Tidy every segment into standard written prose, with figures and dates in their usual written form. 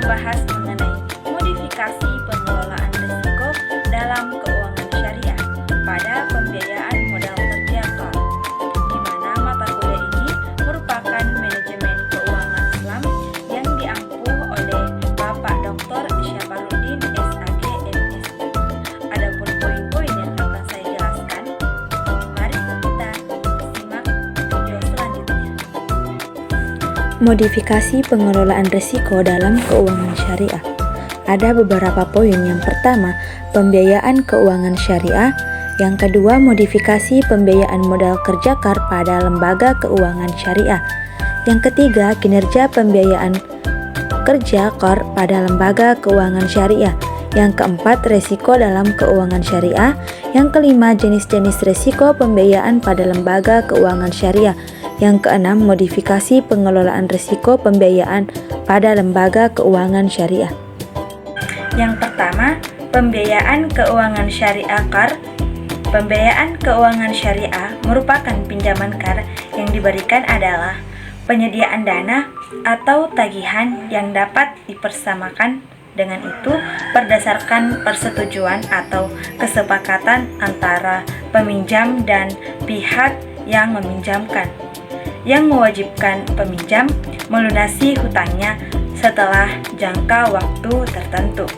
membahas mengenai modifikasi pengelolaan risiko dalam keuangan syariah pada pembiayaan modal kerja KAR, di mana mata kuliah ini merupakan manajemen keuangan Islam yang diampuh oleh Bapak Dr. Syafarudin SAG MSI. Adapun poin-poin yang akan saya jelaskan, mari kita simak video selanjutnya. Modifikasi pengelolaan risiko dalam keuangan syariah. Ada beberapa poin. Yang pertama, pembiayaan keuangan syariah. Yang kedua, modifikasi pembiayaan modal kerja KAR pada lembaga keuangan syariah. Yang ketiga, kinerja pembiayaan kerja KAR pada lembaga keuangan syariah. Yang keempat, resiko dalam keuangan syariah. Yang kelima, jenis-jenis resiko pembiayaan pada lembaga keuangan syariah. Yang keenam, modifikasi pengelolaan risiko pembiayaan pada lembaga keuangan syariah. Yang pertama, pembiayaan keuangan syariah KAR. Pembiayaan keuangan syariah merupakan pinjaman KAR yang diberikan adalah penyediaan dana atau tagihan yang dapat dipersamakan dengan itu berdasarkan persetujuan atau kesepakatan antara peminjam dan pihak yang meminjamkan, yang mewajibkan peminjam melunasi hutangnya setelah jangka waktu tertentu.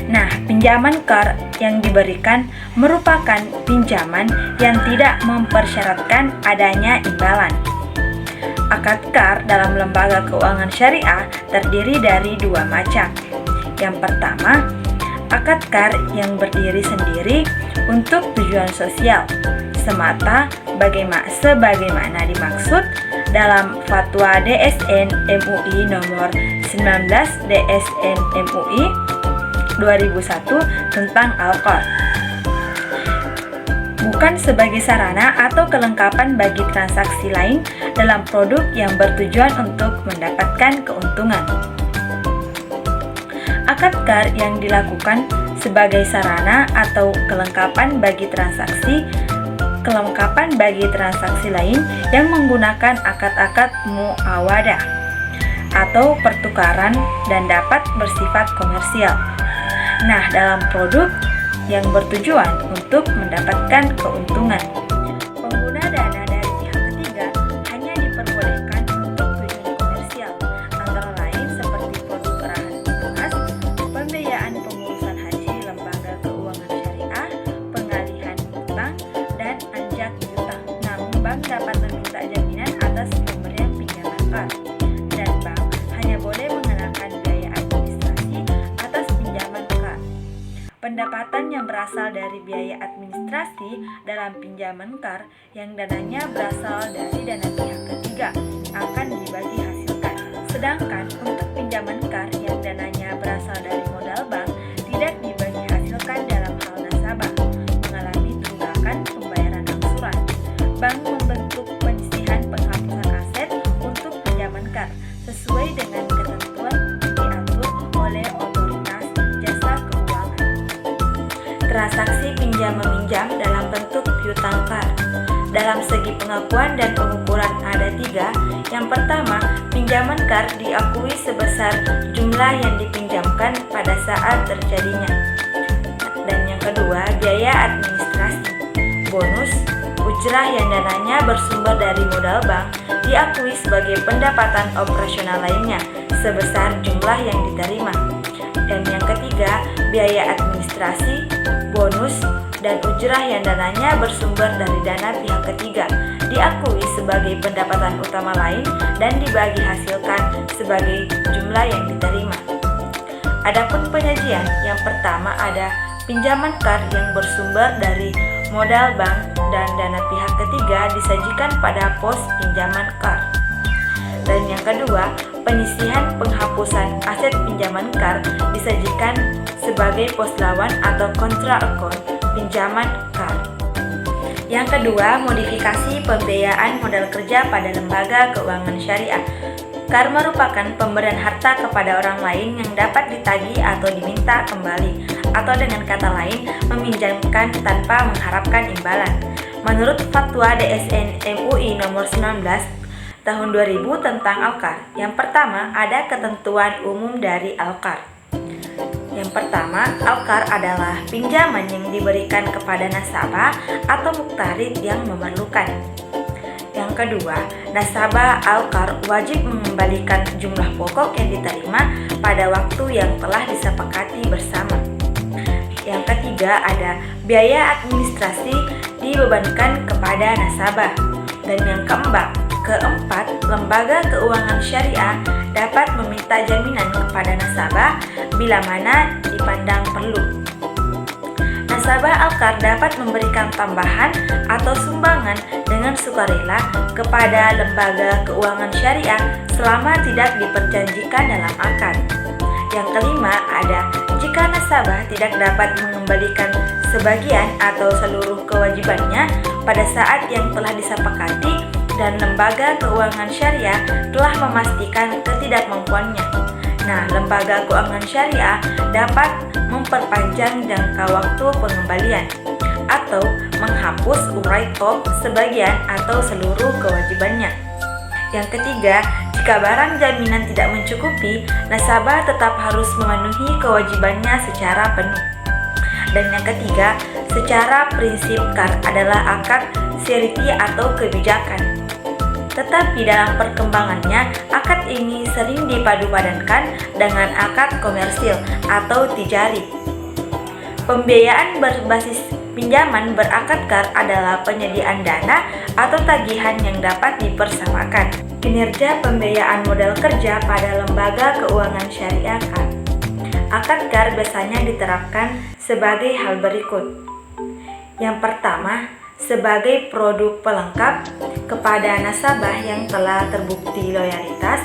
Nah, pinjaman KAR yang diberikan merupakan pinjaman yang tidak mempersyaratkan adanya imbalan. Akad KAR dalam lembaga keuangan syariah terdiri dari dua macam. Yang pertama, akad KAR yang berdiri sendiri untuk tujuan sosial semata sebagaimana dimaksud dalam Fatwa DSN MUI nomor 19 DSN MUI 2001 tentang Al-Qard, bukan sebagai sarana atau kelengkapan bagi transaksi lain dalam produk yang bertujuan untuk mendapatkan keuntungan. Akad KAR yang dilakukan sebagai sarana atau kelengkapan bagi transaksi lain yang menggunakan akad-akad muawadah atau pertukaran dan dapat bersifat komersial. Nah, dalam produk yang bertujuan untuk mendapatkan keuntungan, pengguna dana dari pihak ketiga hanya diperbolehkan untuk tujuan komersial, antara lain seperti produk arahan lunas, pembiayaan pengurusan haji lembaga keuangan syariah, pengalihan hutang, dan anjak piutang. Namun, bank dapat meminta jaminan atas pemberian pinjaman KAR, dan bank hanya boleh mengenakan biaya administrasi atas pinjaman KAR. Pendapatan yang berasal dari biaya administrasi dalam pinjaman KAR yang dananya berasal dari dana pihak ketiga akan dibagi hasilkan. Sedangkan untuk pinjaman KAR yang dananya berasal dari modal bank tidak dibagi hasilkan dalam hal nasabah mengalami tunggakan pembayaran angsuran. Bank membentuk penyisihan penghapusan aset untuk pinjaman KAR sesuai dengan ketentuan diatur oleh otoritas jasa keuangan. Transaksi pinjam-meminjam dalam bentuk piutang KAR. Dalam segi pengakuan dan pengukuran ada tiga. Yang pertama, pinjaman KAR diakui sebesar jumlah yang dipinjamkan pada saat terjadinya. Dan yang kedua, biaya administrasi, bonus, ujrah yang dananya bersumber dari modal bank diakui sebagai pendapatan operasional lainnya sebesar jumlah yang diterima. Dan yang ketiga, biaya administrasi, bonus, dan ujrah yang dananya bersumber dari dana pihak ketiga diakui sebagai pendapatan utama lain dan dibagi hasilkan sebagai jumlah yang diterima. Adapun penyajian, yang pertama ada pinjaman KAR yang bersumber dari modal bank dan dana pihak ketiga disajikan pada pos pinjaman KAR. Dan yang kedua, penyisihan penghapusan aset pinjaman KAR disajikan sebagai pos lawan atau kontra account pinjaman KAR. Yang kedua, modifikasi pembiayaan modal kerja pada lembaga keuangan syariah. KAR merupakan pemberian harta kepada orang lain yang dapat ditagih atau diminta kembali, atau dengan kata lain, meminjamkan tanpa mengharapkan imbalan. Menurut Fatwa DSN MUI nomor 19 tahun 2000 tentang Alkar. Yang pertama, ada ketentuan umum dari Alkar. Yang pertama, Alkar adalah pinjaman yang diberikan kepada nasabah atau muktarid yang memerlukan. Yang kedua, nasabah Alkar wajib mengembalikan jumlah pokok yang diterima pada waktu yang telah disepakati bersama. Yang ketiga, ada biaya administrasi dibebankan kepada nasabah. Dan yang keempat, lembaga keuangan syariah dapat meminta jaminan kepada nasabah bila mana dipandang perlu. Nasabah Alkar dapat memberikan tambahan atau sumbangan dengan sukarela kepada lembaga keuangan syariah selama tidak diperjanjikan dalam akad. Yang kelima, ada jika nasabah tidak dapat mengembalikan sebagian atau seluruh kewajibannya pada saat yang telah disepakati dan lembaga keuangan syariah telah memastikan ketidakmampuannya. Nah, lembaga keuangan syariah dapat memperpanjang jangka waktu pengembalian atau menghapus urai top sebagian atau seluruh kewajibannya. Yang ketiga, jika barang jaminan tidak mencukupi, nasabah tetap harus memenuhi kewajibannya secara penuh. Dan yang ketiga, secara prinsip KAR adalah akad surety atau kebijakan. Tetapi dalam perkembangannya, akad ini sering dipadu-padankan dengan akad komersil atau tijari. Pembiayaan berbasis pinjaman berakad KAR adalah penyediaan dana atau tagihan yang dapat dipersamakan. Kinerja pembiayaan modal kerja pada lembaga keuangan syariah KAR. Akad KAR biasanya diterapkan sebagai hal berikut. Yang pertama, sebagai produk pelengkap kepada nasabah yang telah terbukti loyalitas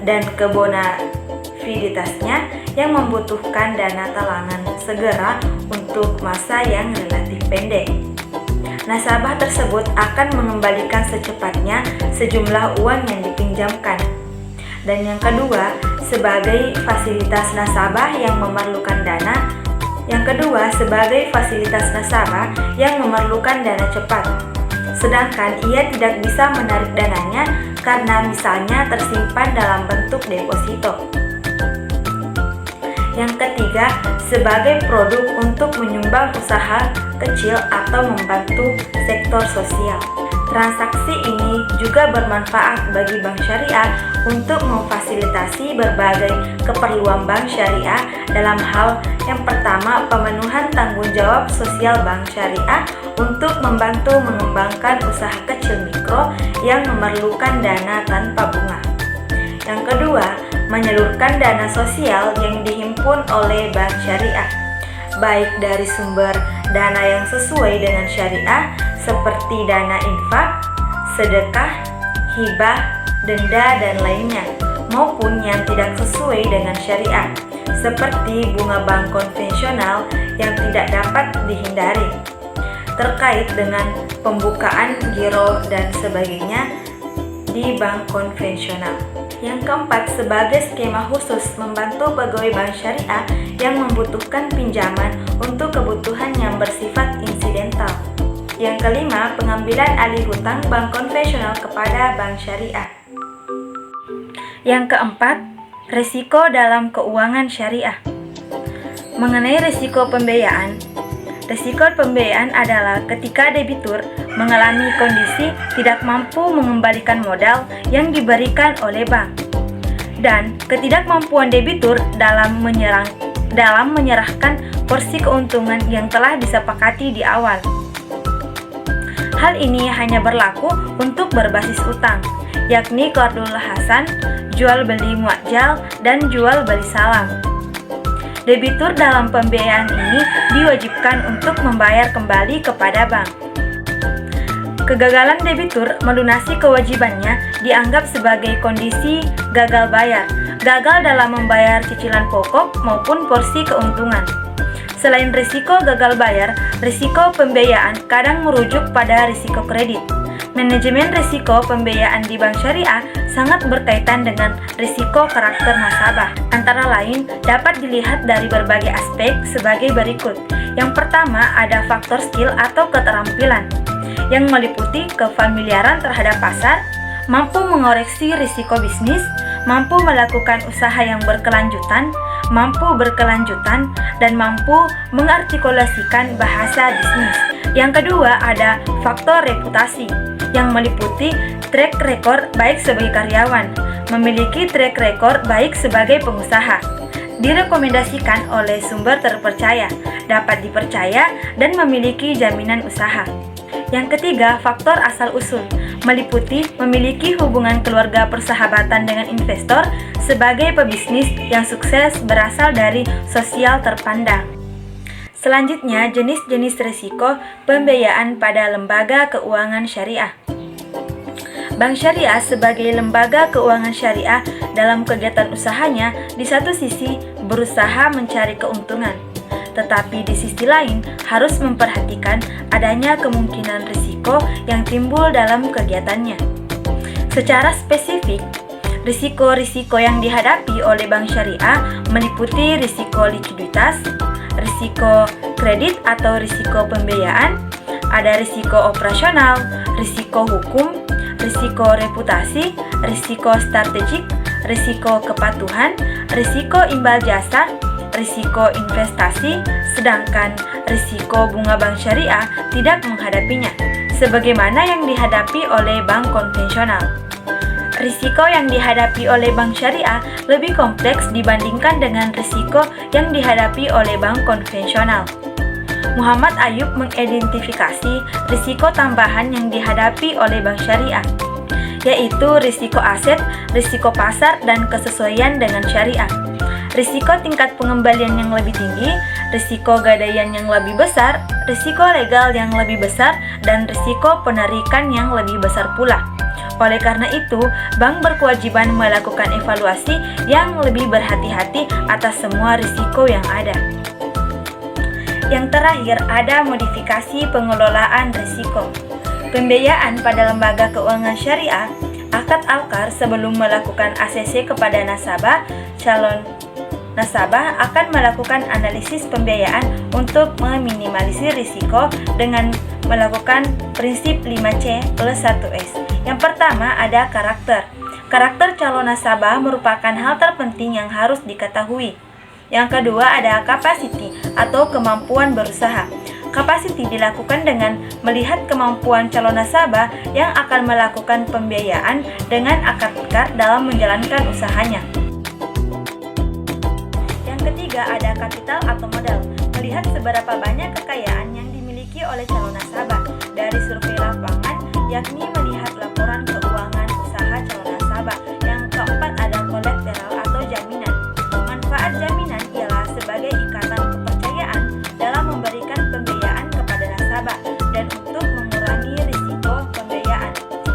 dan kebonafiditasnya yang membutuhkan dana talangan segera untuk masa yang relatif pendek. Nasabah tersebut akan mengembalikan secepatnya sejumlah uang yang dipinjamkan. Dan yang kedua, sebagai fasilitas nasabah yang memerlukan dana cepat. Sedangkan ia tidak bisa menarik dananya karena misalnya tersimpan dalam bentuk deposito. Yang ketiga, sebagai produk untuk menyumbang usaha kecil atau membantu sektor sosial. Transaksi ini juga bermanfaat bagi bank syariah untuk memfasilitasi berbagai keperluan bank syariah dalam hal yang pertama, pemenuhan tanggung jawab sosial bank syariah untuk membantu mengembangkan usaha kecil mikro yang memerlukan dana tanpa bunga. Yang kedua, menyalurkan dana sosial yang dihimpun oleh bank syariah, baik dari sumber dana yang sesuai dengan syariah seperti dana infak, sedekah, hibah, denda, dan lainnya, maupun yang tidak sesuai dengan syariah, seperti bunga bank konvensional yang tidak dapat dihindari, terkait dengan pembukaan giro dan sebagainya di bank konvensional. Yang keempat, sebagai skema khusus membantu pegawai bank syariah yang membutuhkan pinjaman untuk kebutuhan yang bersifat insidental. Yang kelima, pengambilan alih hutang bank konvensional kepada bank syariah. Yang keempat, risiko dalam keuangan syariah. Mengenai risiko pembiayaan adalah ketika debitur mengalami kondisi tidak mampu mengembalikan modal yang diberikan oleh bank, dan ketidakmampuan debitur dalam menyerahkan porsi keuntungan yang telah disepakati di awal. Hal ini hanya berlaku untuk berbasis utang, yakni qardul hasan, jual beli muajjal, dan jual beli salam. Debitur dalam pembiayaan ini diwajibkan untuk membayar kembali kepada bank. Kegagalan debitur melunasi kewajibannya dianggap sebagai kondisi gagal bayar, gagal dalam membayar cicilan pokok maupun porsi keuntungan. Selain risiko gagal bayar, risiko pembiayaan kadang merujuk pada risiko kredit. Manajemen risiko pembiayaan di bank syariah sangat berkaitan dengan risiko karakter nasabah. Antara lain, dapat dilihat dari berbagai aspek sebagai berikut. Yang pertama, ada faktor skill atau keterampilan, yang meliputi kefamiliaran terhadap pasar, mampu mengoreksi risiko bisnis, mampu melakukan usaha yang berkelanjutan, mampu berkelanjutan, dan mampu mengartikulasikan bahasa bisnis. Yang kedua ada faktor reputasi, yang meliputi track record baik sebagai karyawan, memiliki track record baik sebagai pengusaha, direkomendasikan oleh sumber terpercaya, dapat dipercaya, dan memiliki jaminan usaha. Yang ketiga, faktor asal-usul, meliputi memiliki hubungan keluarga persahabatan dengan investor sebagai pebisnis yang sukses berasal dari sosial terpandang. Selanjutnya, jenis-jenis risiko pembiayaan pada lembaga keuangan syariah. Bank Syariah sebagai lembaga keuangan syariah dalam kegiatan usahanya di satu sisi berusaha mencari keuntungan, tetapi di sisi lain harus memperhatikan adanya kemungkinan risiko yang timbul dalam kegiatannya. Secara spesifik, risiko-risiko yang dihadapi oleh Bank Syariah meliputi risiko likuiditas, risiko kredit atau risiko pembiayaan, ada risiko operasional, risiko hukum, risiko reputasi, risiko strategik, risiko kepatuhan, risiko imbal jasa, risiko investasi, sedangkan risiko bunga bank syariah tidak menghadapinya, sebagaimana yang dihadapi oleh bank konvensional. Risiko yang dihadapi oleh bank syariah lebih kompleks dibandingkan dengan risiko yang dihadapi oleh bank konvensional. Muhammad Ayub mengidentifikasi risiko tambahan yang dihadapi oleh bank syariah, yaitu risiko aset, risiko pasar, dan kesesuaian dengan syariah. Risiko tingkat pengembalian yang lebih tinggi, risiko gadaian yang lebih besar, risiko legal yang lebih besar, dan risiko penarikan yang lebih besar pula. Oleh karena itu, bank berkewajiban melakukan evaluasi yang lebih berhati-hati atas semua risiko yang ada. Yang terakhir, ada modifikasi pengelolaan risiko. Pembiayaan pada lembaga keuangan syariah, akad alkar sebelum melakukan ACC kepada nasabah, calon nasabah akan melakukan analisis pembiayaan untuk meminimalisir risiko dengan melakukan prinsip 5C plus 1S. Yang pertama ada karakter. Karakter calon nasabah merupakan hal terpenting yang harus diketahui. Yang kedua ada capacity atau kemampuan berusaha. Capacity dilakukan dengan melihat kemampuan calon nasabah yang akan melakukan pembiayaan dengan akad dalam menjalankan usahanya. Yang ketiga ada kapital atau modal. Melihat seberapa banyak kekayaan yang dimiliki oleh calon nasabah dari survei lapangan, yakni melihat laporan keuangan usaha calon nasabah. Yang keempat ada kolateral atau jaminan. Manfaat jaminan ialah sebagai ikatan kepercayaan dalam memberikan pembiayaan kepada nasabah dan untuk mengurangi risiko pembiayaan,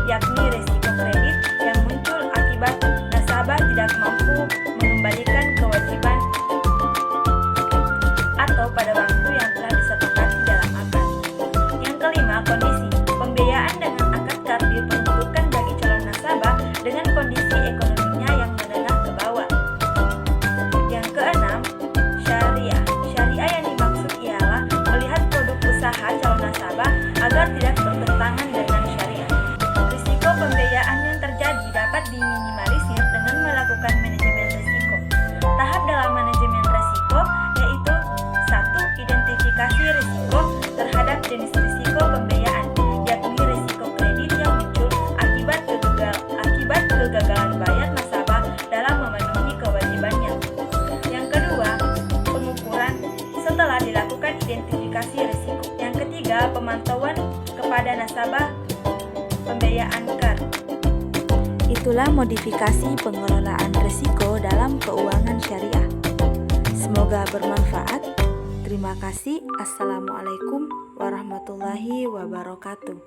yakni risiko kredit yang muncul akibat nasabah tidak mampu mengembalikan kewajiban atau pada waktu yang telah disepakati dalam akad. Yang kelima, kondisi. Pembiayaan dengan akad diperuntukkan bagi calon nasabah dengan kondisi ekonominya yang menengah ke bawah. Yang keenam, syariah. Syariah yang dimaksud ialah melihat produk usaha calon nasabah agar tidak bertentangan dengan syariah. Risiko pembiayaan yang terjadi dapat diminimalisir dengan melakukan manajemen risiko. Tahap dalam manajemen risiko yaitu 1. Identifikasi risiko terhadap jenis risiko pembiayaan, yakni risiko kredit yang muncul akibat kegagalan bayar nasabah dalam memenuhi kewajibannya. Yang kedua, pengukuran setelah dilakukan identifikasi risiko. Yang ketiga, pemantauan kepada nasabah pembiayaan KAR. Itulah modifikasi pengelolaan risiko dalam keuangan syariah. Semoga bermanfaat. Terima kasih. Assalamualaikum warahmatullahi wabarakatuh.